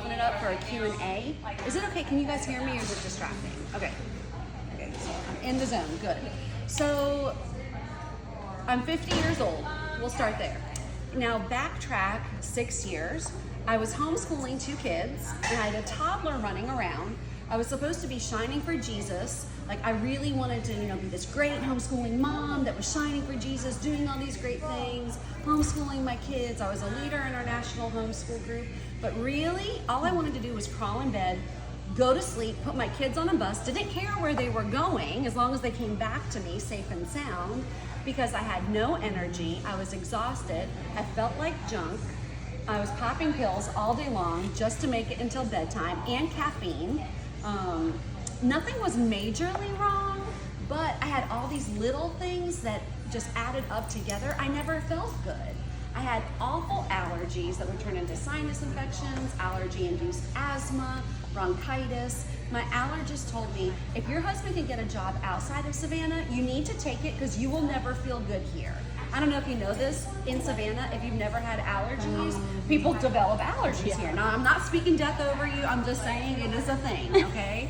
open it up for a Q&A. Is it okay? Can you guys hear me or is it distracting? Okay. Okay, so I'm in the zone. Good. So I'm 50 years old. We'll start there. Now backtrack 6 years. I was homeschooling 2 kids and I had a toddler running around. I was supposed to be shining for Jesus. Like I really wanted to, be this great homeschooling mom that was shining for Jesus, doing all these great things, homeschooling my kids. I was a leader in our national homeschool group. But really, all I wanted to do was crawl in bed, go to sleep, put my kids on a bus, didn't care where they were going as long as they came back to me safe and sound, because I had no energy, I was exhausted, I felt like junk. I was popping pills all day long just to make it until bedtime, and caffeine. Nothing was majorly wrong, but I had all these little things that just added up together. I never felt good. I had awful allergies that would turn into sinus infections, allergy-induced asthma, bronchitis. My allergist told me, if your husband can get a job outside of Savannah, you need to take it because you will never feel good here. I don't know if you know this, in Savannah, if you've never had allergies, people develop allergies here. Now, I'm not speaking death over you, I'm just saying it is a thing, okay?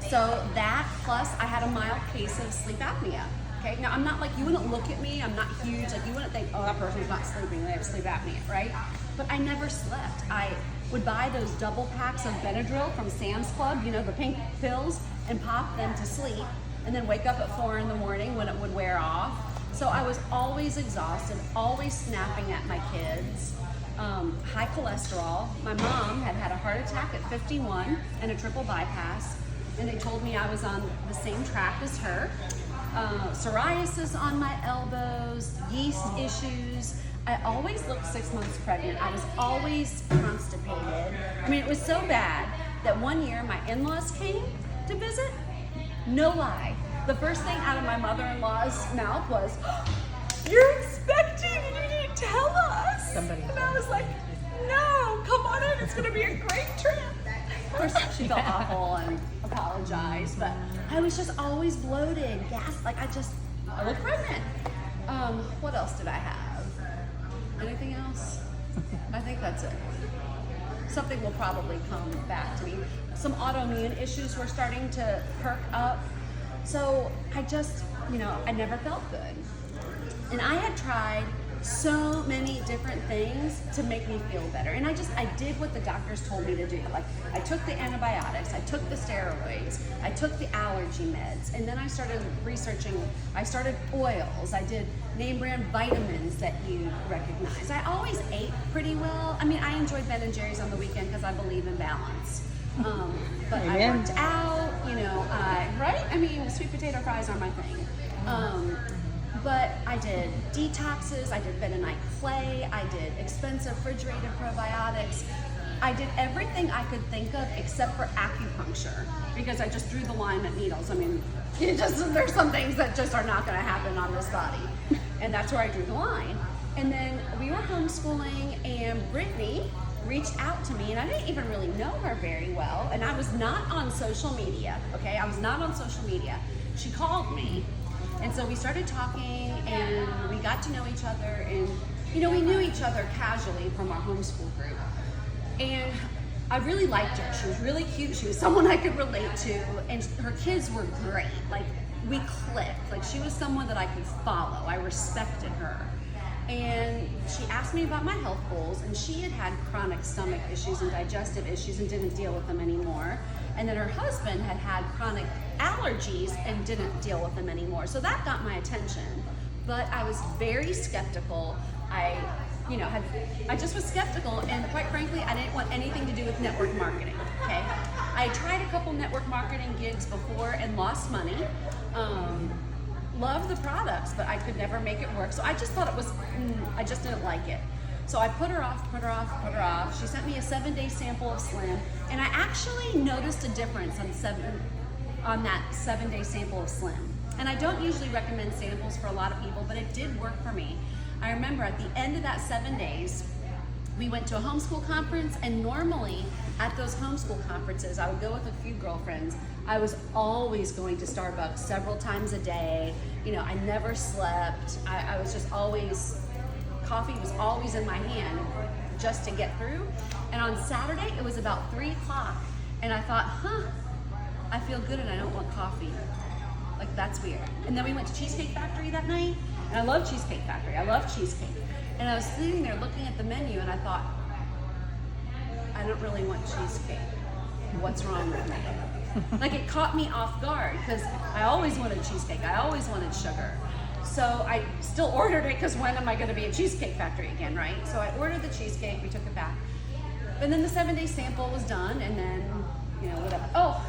So that, plus I had a mild case of sleep apnea. Okay, now I'm not like, you wouldn't look at me, I'm not huge, like you wouldn't think, oh, that person's not sleeping, they have sleep apnea, right? But I never slept. I would buy those double packs of Benadryl from Sam's Club, the pink pills, and pop them to sleep, and then wake up at 4 in the morning when it would wear off. So I was always exhausted, always snapping at my kids. High cholesterol. My mom had had a heart attack at 51 and a triple bypass, and they told me I was on the same track as her. Psoriasis on my elbows, yeast issues. I always looked 6 months pregnant. I was always constipated. I mean, it was so bad that one year my in-laws came to visit. No lie. The first thing out of my mother-in-law's mouth was, "You're expecting and you didn't tell us." And I was like, "No, come on in. It's going to be a great trip." Of course, she felt awful and apologized, but I was just always bloated, I looked pregnant. What else did I have? Anything else? I think that's it. Something will probably come back to me. Some autoimmune issues were starting to perk up. So I just, I never felt good. And I had tried so many different things to make me feel better. And I did what the doctors told me to do. Like, I took the antibiotics, I took the steroids, I took the allergy meds, and then I started researching, I started oils, I did name brand vitamins that you recognize. I always ate pretty well. I mean, I enjoyed Ben & Jerry's on the weekend because I believe in balance. But I worked out, right? I mean, sweet potato fries are my thing. But I did detoxes, I did bentonite clay, I did expensive refrigerated probiotics. I did everything I could think of except for acupuncture because I just threw the line at needles. I mean, there's some things that just are not going to happen on this body. And that's where I drew the line. And then we were homeschooling and Brittany reached out to me, and I didn't even really know her very well, and I was not on social media, okay? I was not on social media. She called me, and so we started talking, and we got to know each other, and we knew each other casually from our homeschool group. And I really liked her. She was really cute. She was someone I could relate to, and her kids were great. Like, we clicked. Like, she was someone that I could follow. I respected her. And she asked me about my health goals, and she had had chronic stomach issues and digestive issues and didn't deal with them anymore. And then her husband had had chronic allergies and didn't deal with them anymore. So that got my attention. But I was very skeptical. I just was skeptical, and quite frankly, I didn't want anything to do with network marketing, okay? I tried a couple network marketing gigs before and lost money. Loved the products, but I could never make it work. So I just thought it was, I just didn't like it. So I put her off. She sent me a 7-day sample of Slim, and I actually noticed a difference on that 7-day sample of Slim. And I don't usually recommend samples for a lot of people, but it did work for me. I remember at the end of that 7 days, we went to a homeschool conference, and normally at those homeschool conferences, I would go with a few girlfriends. I was always going to Starbucks several times a day. I never slept. I was just always, coffee was always in my hand. just to get through. And on Saturday, it was about 3 o'clock. And I thought, I feel good and I don't want coffee. Like, that's weird. And then we went to Cheesecake Factory that night. And I love Cheesecake Factory. I love cheesecake. And I was sitting there looking at the menu and I thought, I don't really want cheesecake. What's wrong with me? Like, it caught me off guard because I always wanted cheesecake. I always wanted sugar. So I still ordered it because when am I going to be at Cheesecake Factory again, right? So I ordered the cheesecake. We took it back. And then the 7-day sample was done, and then, whatever. Oh,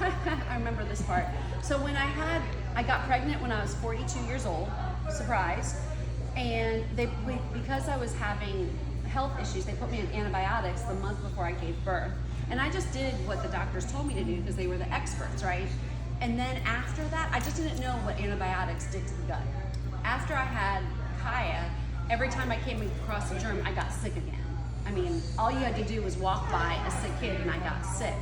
I remember this part. So when I got pregnant when I was 42 years old, surprise, and because I was having health issues, they put me on antibiotics the month before I gave birth. And I just did what the doctors told me to do because they were the experts, right? And then after that, I just didn't know what antibiotics did to the gut. After I had Kaya, every time I came across a germ, I got sick again. I mean, all you had to do was walk by a sick kid and I got sick.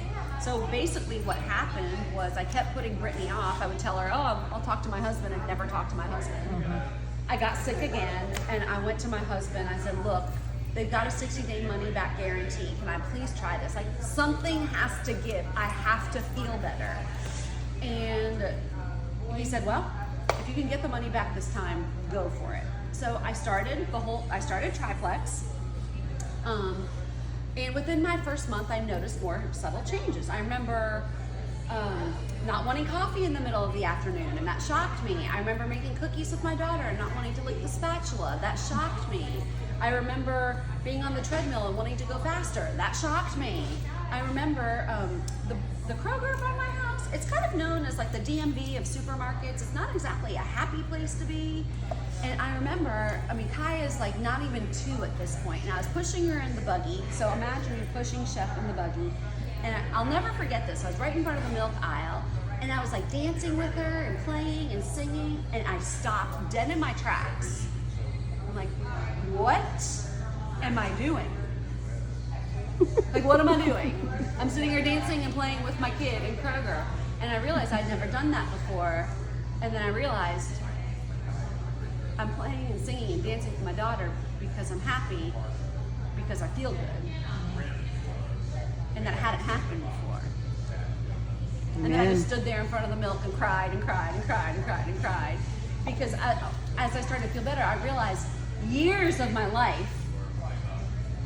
So basically what happened was I kept putting Brittany off. I would tell her, I'll talk to my husband, and never talk to my husband. Mm-hmm. I got sick again, and I went to my husband. I said, look, they've got a 60-day money-back guarantee. Can I please try this? Like, something has to give. I have to feel better. And he said, well, if you can get the money back this time, go for it. So I started Triplex. And within my first month, I noticed more subtle changes. I remember not wanting coffee in the middle of the afternoon, and that shocked me. I remember making cookies with my daughter and not wanting to lick the spatula. That shocked me. I remember being on the treadmill and wanting to go faster. That shocked me. I remember the Kroger by my house. It's kind of known as like the DMV of supermarkets. It's not exactly a happy place to be. And I remember, Kaya's like not even 2 at this point, and I was pushing her in the buggy. So imagine you're pushing Chef in the buggy. And I'll never forget this. I was right in front of the milk aisle, and I was like dancing with her and playing and singing, and I stopped dead in my tracks. I'm like, what am I doing? Like, what am I doing? I'm sitting here dancing and playing with my kid in Kroger, and I realized I'd never done that before. And then I realized I'm playing and singing and dancing with my daughter because I'm happy, because I feel good. And that hadn't happened before. And then I just stood there in front of the milk and cried and cried and cried and cried and cried. Because as I started to feel better, I realized years of my life,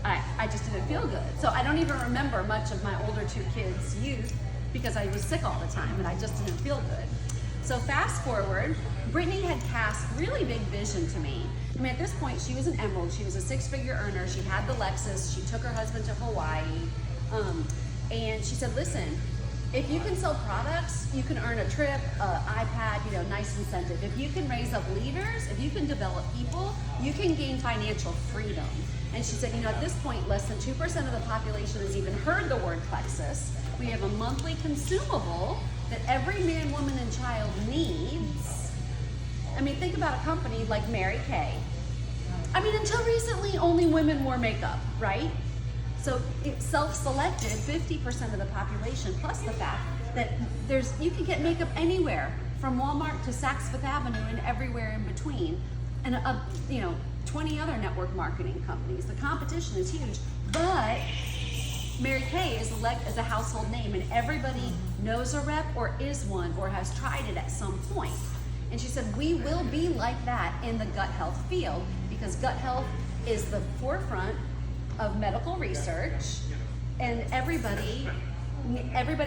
I just didn't feel good. So I don't even remember much of my older 2 kids' youth because I was sick all the time and I just didn't feel good. So fast forward, Brittany had cast really big vision to me. At this point, she was an emerald. She was a 6-figure earner. She had the Lexus. She took her husband to Hawaii. And she said, listen, if you can sell products, you can earn a trip, an iPad, nice incentive. If you can raise up leaders, if you can develop people, you can gain financial freedom. And she said, at this point, less than 2% of the population has even heard the word Plexus. We have a monthly consumable that every man, woman, and child needs. Think about a company like Mary Kay. Until recently, only women wore makeup, right? So it self-selected 50% of the population, plus the fact that you can get makeup anywhere, from Walmart to Saks Fifth Avenue and everywhere in between, and 20 other network marketing companies. The competition is huge, but Mary Kay is a household name, and everybody knows a rep or is one or has tried it at some point. And she said, we will be like that in the gut health field, because gut health is the forefront of medical research, and everybody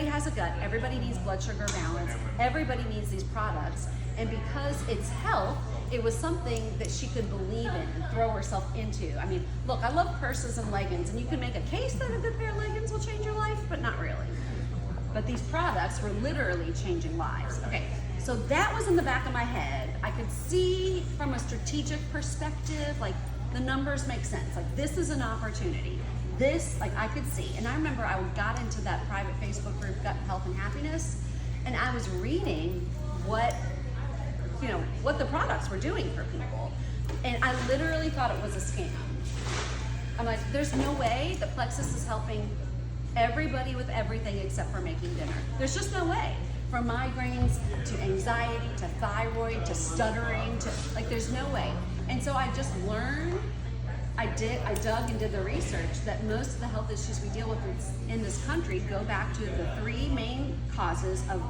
has a gut, everybody needs blood sugar balance, everybody needs these products, and because it's health, it was something that she could believe in and throw herself into. Look, I love purses and leggings, and you can make a case that a good pair of leggings will change your life, but not really. But these products were literally changing lives. Okay, so that was in the back of my head. I could see from a strategic perspective, like, the numbers make sense. Like, this is an opportunity. I could see. And I remember I got into that private Facebook group, Gut Health and Happiness, and I was reading what the products were doing for people. And I literally thought it was a scam. I'm like, there's no way that Plexus is helping everybody with everything except for making dinner. There's just no way. From migraines to anxiety to thyroid to stuttering to, there's no way. And so I just learned, I dug and did the research that most of the health issues we deal with in this country go back to the three main causes of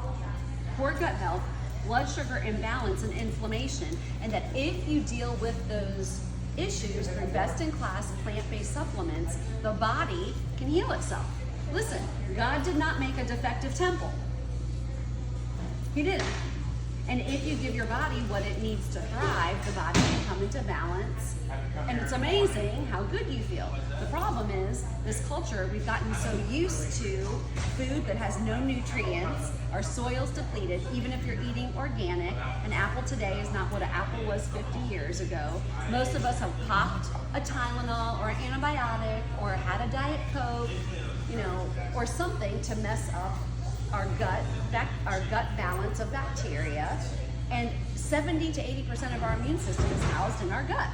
poor gut health: blood sugar imbalance and inflammation. And that if you deal with those issues through best-in-class plant-based supplements, the body can heal itself. Listen, God did not make a defective temple. He didn't. And if you give your body what it needs to thrive, the body can come into balance. And it's amazing how good you feel. The problem is, this culture, we've gotten so used to food that has no nutrients, our soil's depleted, even if you're eating organic. An apple today is not what an apple was 50 years ago. Most of us have popped a Tylenol or an antibiotic or had a Diet Coke, or something to mess up our gut balance of bacteria, and 70 to 80% of our immune system is housed in our gut.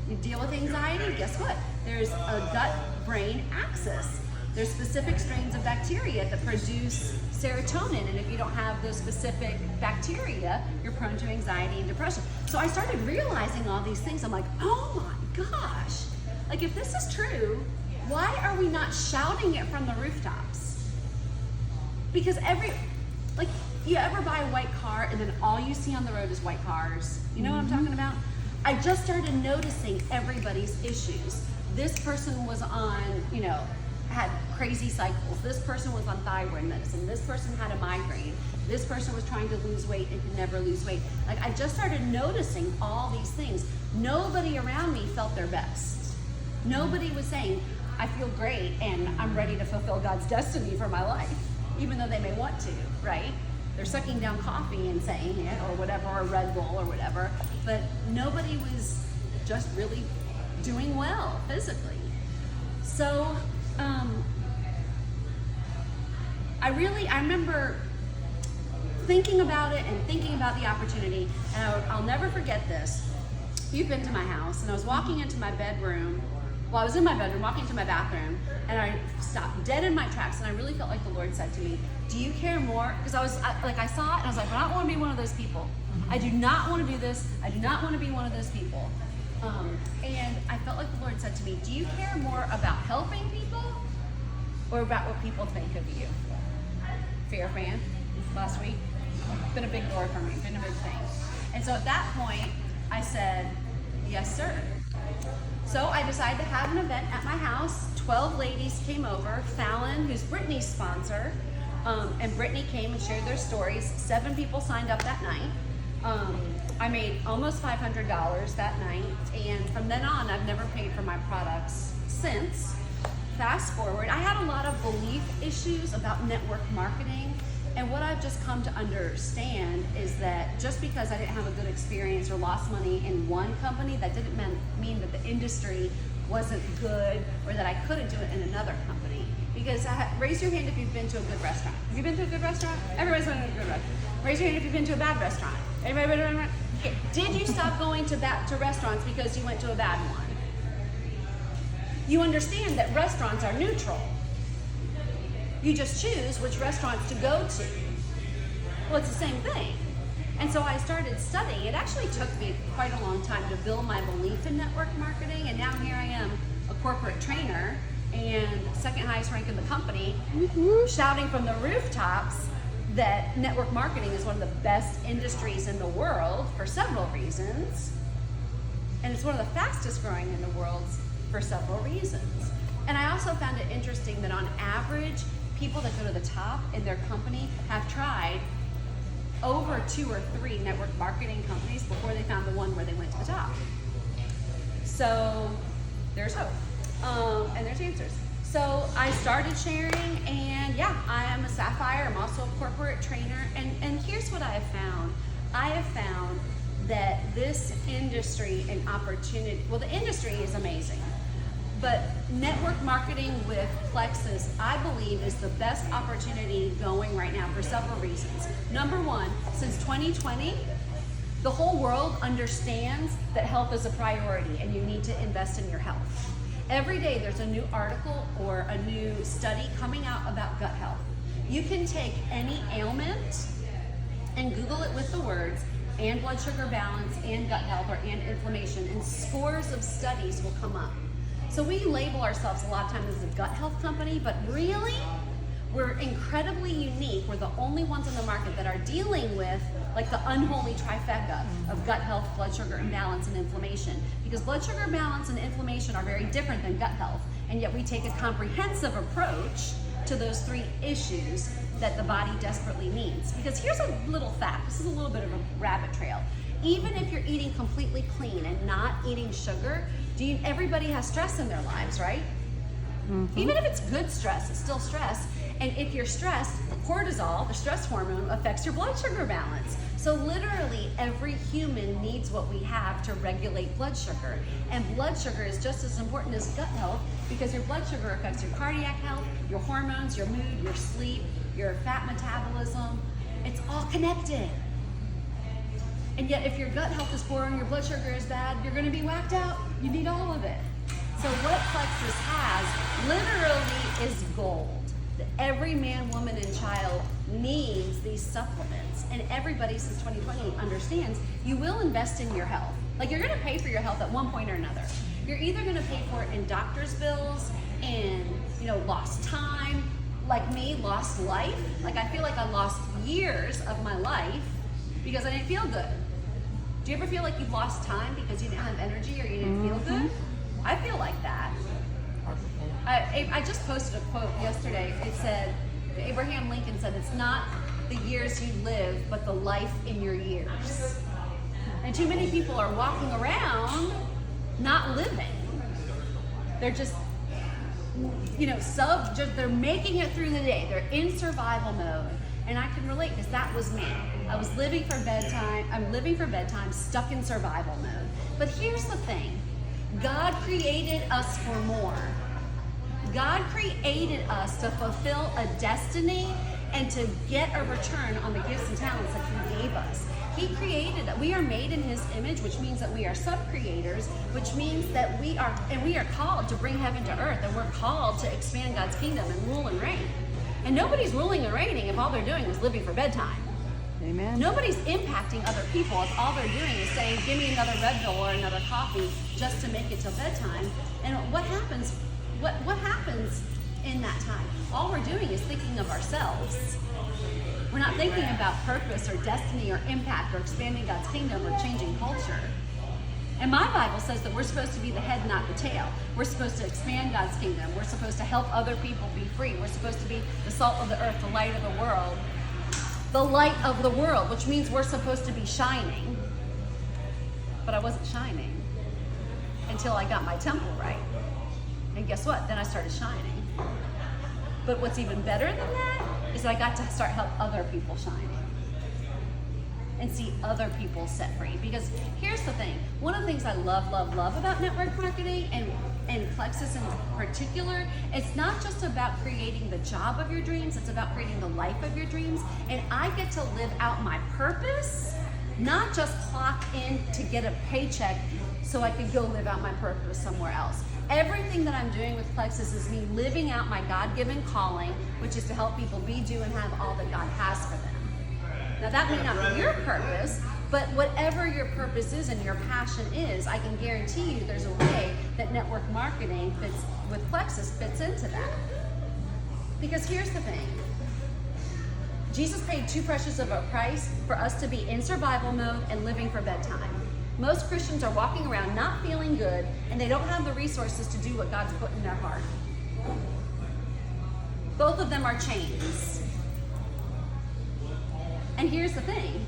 You deal with anxiety, guess what? There's a gut-brain axis. There's specific strains of bacteria that produce serotonin, and if you don't have those specific bacteria, you're prone to anxiety and depression. So I started realizing all these things. I'm like, oh my gosh, like if this is true, why are we not shouting it from the rooftops? Because you ever buy a white car and then all you see on the road is white cars? You know what I'm talking about? I just started noticing everybody's issues. This person was on, had crazy cycles. This person was on thyroid medicine. This person had a migraine. This person was trying to lose weight and could never lose weight. Like, I just started noticing all these things. Nobody around me felt their best. Nobody was saying, I feel great and I'm ready to fulfill God's destiny for my life. Even though they may want to, right? They're sucking down coffee and saying it, or whatever, or Red Bull or whatever, but nobody was just really doing well physically. So, I remember thinking about it and thinking about the opportunity, and I'll never forget this. You've been to my house, and I was walking into my bedroom. Well, I was in my bedroom, walking to my bathroom, and I stopped dead in my tracks, and I really felt like the Lord said to me, do you care more? Because I saw it, and I was like, I don't want to be one of those people. I do not want to do this. I do not want to be one of those people. And I felt like the Lord said to me, do you care more about helping people or about what people think of you? Fair fan, last week. It's been a big door for me, been a big thing. And so at that point, I said, yes, sir. So I decided to have an event at my house. 12 ladies came over. Fallon, who's Brittany's sponsor, and Brittany came and shared their stories. 7 people signed up that night. I made almost $500 that night, and from then on, I've never paid for my products since. Fast forward, I had a lot of belief issues about network marketing, and what I've just come to understand is that just because I didn't have a good experience or lost money in one company, that didn't mean that the industry wasn't good or that I couldn't do it in another company. Because raise your hand if you've been to a good restaurant. Have you been to a good restaurant? Everybody's been to a good restaurant. Raise your hand if you've been to a bad restaurant. Anybody been to a bad restaurant? Okay. Did you stop going to restaurants because you went to a bad one? You understand that restaurants are neutral. You just choose which restaurants to go to. Well, it's the same thing. And so I started studying. It actually took me quite a long time to build my belief in network marketing, and now here I am, a corporate trainer and second highest rank in the company, shouting from the rooftops that network marketing is one of the best industries in the world for several reasons. And it's one of the fastest growing in the world for several reasons. And I also found it interesting that on average, people that go to the top in their company have tried over 2 or 3 network marketing companies before they found the one where they went to the top. So there's hope, and there's answers. So I started sharing, and yeah, I am a Sapphire. I'm also a corporate trainer, and here's what I have found. I have found that this industry and opportunity, well, the industry is amazing, but network marketing with Plexus, I believe, is the best opportunity going right now for several reasons. Number one, since 2020, the whole world understands that health is a priority and you need to invest in your health. Every day there's a new article or a new study coming out about gut health. You can take any ailment and Google it with the words and blood sugar balance and gut health and inflammation, and scores of studies will come up. So we label ourselves a lot of times as a gut health company, but really, we're incredibly unique. We're the only ones on the market that are dealing with like the unholy trifecta of gut health, blood sugar imbalance, and inflammation. Because blood sugar balance and inflammation are very different than gut health, and yet we take a comprehensive approach to those three issues that the body desperately needs. Because here's a little fact, this is a little bit of a rabbit trail. Even if you're eating completely clean and not eating sugar, everybody has stress in their lives, right? Mm-hmm. Even if it's good stress, it's still stress. And if you're stressed, cortisol, the stress hormone, affects your blood sugar balance. So literally every human needs what we have to regulate blood sugar. And blood sugar is just as important as gut health, because your blood sugar affects your cardiac health, your hormones, your mood, your sleep, your fat metabolism. It's all connected. And yet if your gut health is poor and your blood sugar is bad, you're gonna be whacked out. You need all of it. So what Plexus has literally is gold. That every man, woman, and child needs these supplements. And everybody since 2020 understands you will invest in your health. Like, you're gonna pay for your health at one point or another. You're either gonna pay for it in doctor's bills, in lost time, like me, lost life. Like, I feel like I lost years of my life because I didn't feel good. Do you ever feel like you've lost time because you didn't have energy or you didn't feel good? I feel like that. I just posted a quote yesterday. It said, Abraham Lincoln said, "It's not the years you live, but the life in your years." And too many people are walking around not living. They're just, they're making it through the day. They're in survival mode. And I can relate, because that was me. I was living for bedtime. I'm living for bedtime, stuck in survival mode. But here's the thing. God created us for more. God created us to fulfill a destiny and to get a return on the gifts and talents that He gave us. He created, we are made in His image, which means that we are sub-creators, which means that we are called to bring heaven to earth, and we're called to expand God's kingdom and rule and reign. And nobody's ruling and reigning if all they're doing is living for bedtime. Amen. Nobody's impacting other people if all they're doing is saying, "Give me another Red Bull or another coffee just to make it till bedtime." And what happens? What happens in that time? All we're doing is thinking of ourselves. We're not thinking about purpose or destiny or impact or expanding God's kingdom or changing culture. And my Bible says that we're supposed to be the head, not the tail. We're supposed to expand God's kingdom. We're supposed to help other people be free. We're supposed to be the salt of the earth, the light of the world. The light of the world, which means we're supposed to be shining. But I wasn't shining until I got my temple right. And guess what? Then I started shining. But what's even better than that is that I got to start help other people shining and see other people set free. Because here's the thing. One of the things I love about network marketing and Plexus in particular, it's not just about creating the job of your dreams, it's about creating the life of your dreams. And I get to live out my purpose, not just clock in to get a paycheck so I can go live out my purpose somewhere else. Everything that I'm doing with Plexus is me living out my God-given calling, which is to help people be, do, and have all that God has for them. Now that may not be your purpose, but whatever your purpose is and your passion is, I can guarantee you there's a way that network marketing with Plexus fits into that. Because here's the thing. Jesus paid too precious of a price for us to be in survival mode and living for bedtime. Most Christians are walking around not feeling good, and they don't have the resources to do what God's put in their heart. Both of them are chains. And here's the thing,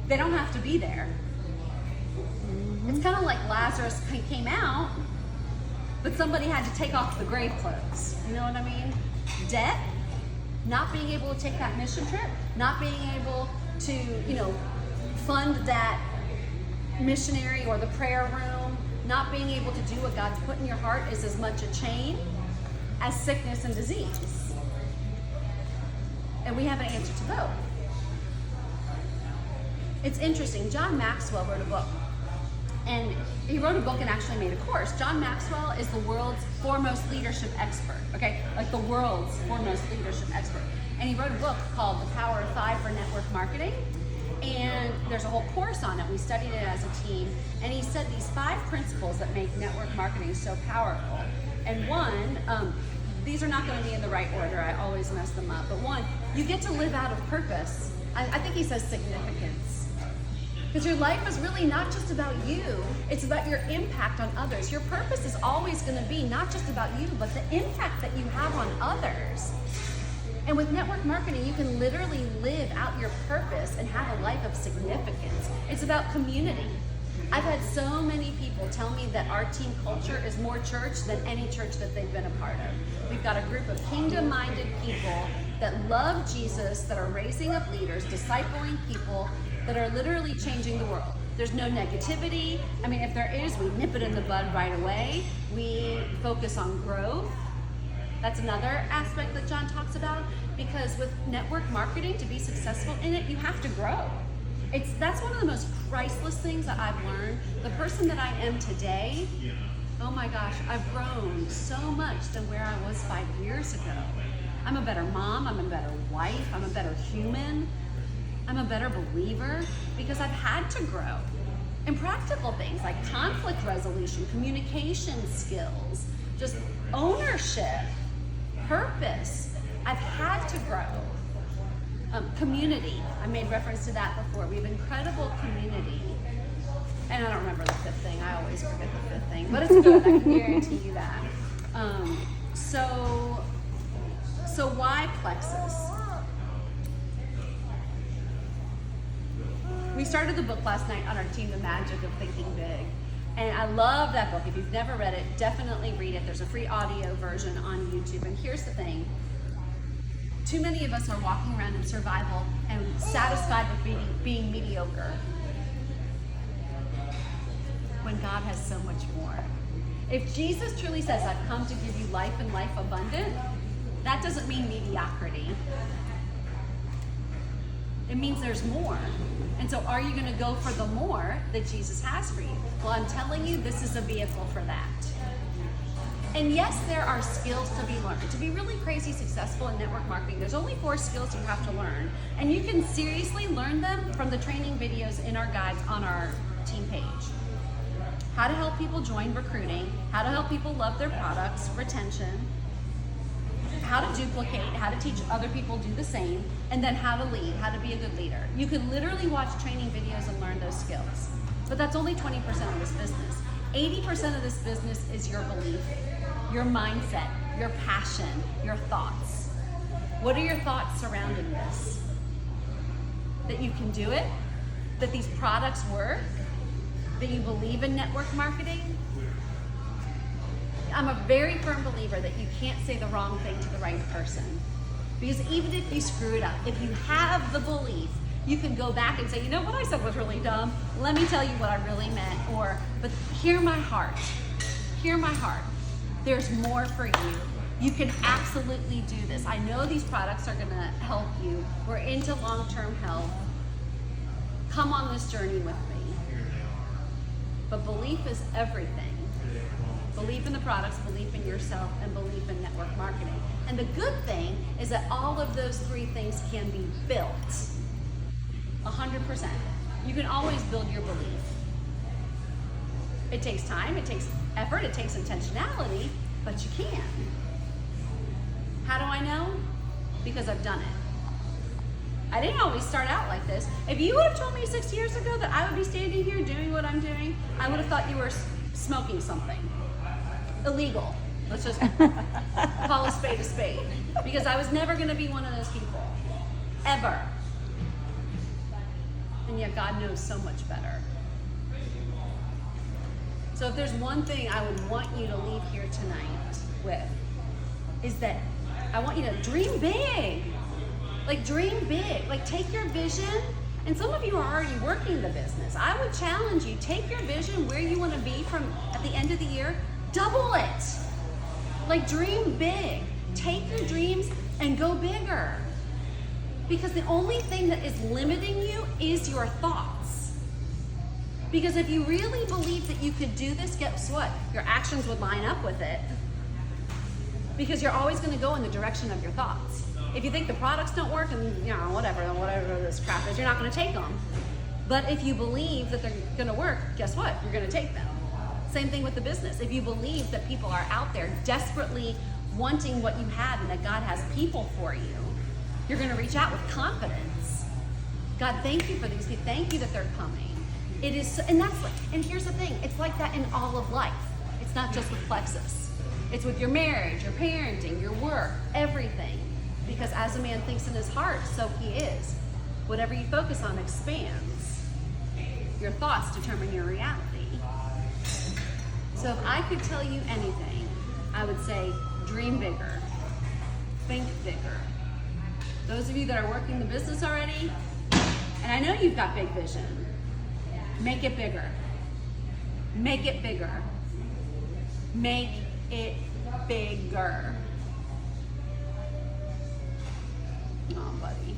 they don't have to be there. It's kind of like Lazarus came out, but somebody had to take off the grave clothes. You know what I mean? Debt, not being able to take that mission trip, not being able to, fund that missionary or the prayer room, not being able to do what God's put in your heart is as much a chain as sickness and disease. And we have an answer to both. It's interesting. John Maxwell wrote a book, and he wrote a book and actually made a course. John Maxwell is the world's foremost leadership expert, okay? Like the world's foremost leadership expert. And he wrote a book called The Power of Five for Network Marketing. And there's a whole course on it. We studied it as a team. And he said these 5 principles that make network marketing so powerful. And one, these are not going to be in the right order. I always mess them up. But one, you get to live out of purpose. I think he says significance. Because your life is really not just about you. It's about your impact on others. Your purpose is always going to be not just about you, but the impact that you have on others. And with network marketing, you can literally live out your purpose and have a life of significance. It's about community. I've had so many people tell me that our team culture is more church than any church that they've been a part of. We've got a group of kingdom-minded people that love Jesus, that are raising up leaders, discipling people, that are literally changing the world. There's no negativity. I mean, if there is, we nip it in the bud right away. We focus on growth. That's another aspect that John talks about, because with network marketing, to be successful in it, you have to grow. That's one of the most priceless things that I've learned. The person that I am today, oh my gosh, I've grown so much than where I was 5 years ago. I'm a better mom, I'm a better wife, I'm a better human, I'm a better believer, because I've had to grow. And practical things like conflict resolution, communication skills, just ownership, purpose. I've had to grow. Community, I made reference to that before. We have incredible community. And I don't remember the 5th thing. I always forget the 5th thing, but it's good. I can guarantee you that. So why Plexus? We started the book last night on our team, The Magic of Thinking Big. And I love that book. If you've never read it, definitely read it. There's a free audio version on YouTube. And here's the thing. Too many of us are walking around in survival and satisfied with being mediocre, when God has so much more. If Jesus truly says, I've come to give you life and life abundant, that doesn't mean mediocrity. It means there's more. And so are you going to go for the more that Jesus has for you? Well, I'm telling you, this is a vehicle for that. And yes, there are skills to be learned. To be really crazy successful in network marketing, there's only 4 skills you have to learn. And you can seriously learn them from the training videos in our guides on our team page. How to help people join recruiting, how to help people love their products, retention, how to duplicate, how to teach other people do the same, and then how to lead, how to be a good leader. You can literally watch training videos and learn those skills. But that's only 20% of this business. 80% of this business is your belief, your mindset, your passion, your thoughts. What are your thoughts surrounding this? That you can do it? That these products work? That you believe in network marketing? I'm a very firm believer that you can't say the wrong thing to the right person. Because even if you screw it up, if you have the belief, you can go back and say, you know what I said was really dumb. Let me tell you what I really meant. But hear my heart. Hear my heart. There's more for you. You can absolutely do this. I know these products are going to help you. We're into long-term health. Come on this journey with me. But belief is everything. Belief in the products, belief in yourself, and belief in network marketing. And the good thing is that all of those 3 things can be built. 100%. You can always build your belief. It takes time, it takes effort, it takes intentionality, but you can. How do I know? Because I've done it. I didn't always start out like this. If you would have told me 6 years ago that I would be standing here doing what I'm doing, I would have thought you were smoking something illegal. Let's just call a spade, because I was never going to be one of those people, ever. And yet God knows so much better. So if there's one thing I would want you to leave here tonight with, is that I want you to dream big. Like, dream big. Like, take your vision, and some of you are already working the business. I would challenge you, take your vision where you want to be from at the end of the year, double it. Like, dream big. Take your dreams and go bigger. Because the only thing that is limiting you is your thoughts. Because if you really believe that you could do this, guess what? Your actions would line up with it. Because you're always going to go in the direction of your thoughts. If you think the products don't work and whatever this crap is, you're not going to take them. But if you believe that they're going to work, guess what? You're going to take them. Same thing with the business. If you believe that people are out there desperately wanting what you have and that God has people for you, you're going to reach out with confidence. God, thank you for these people. Thank you that they're coming. It is, and here's the thing. It's like that in all of life. It's not just with Plexus. It's with your marriage, your parenting, your work, everything. Because as a man thinks in his heart, so he is. Whatever you focus on expands. Your thoughts determine your reality. So if I could tell you anything, I would say dream bigger, think bigger. Those of you that are working the business already, and I know you've got big vision, make it bigger. Make it bigger. Make it bigger. Oh, buddy.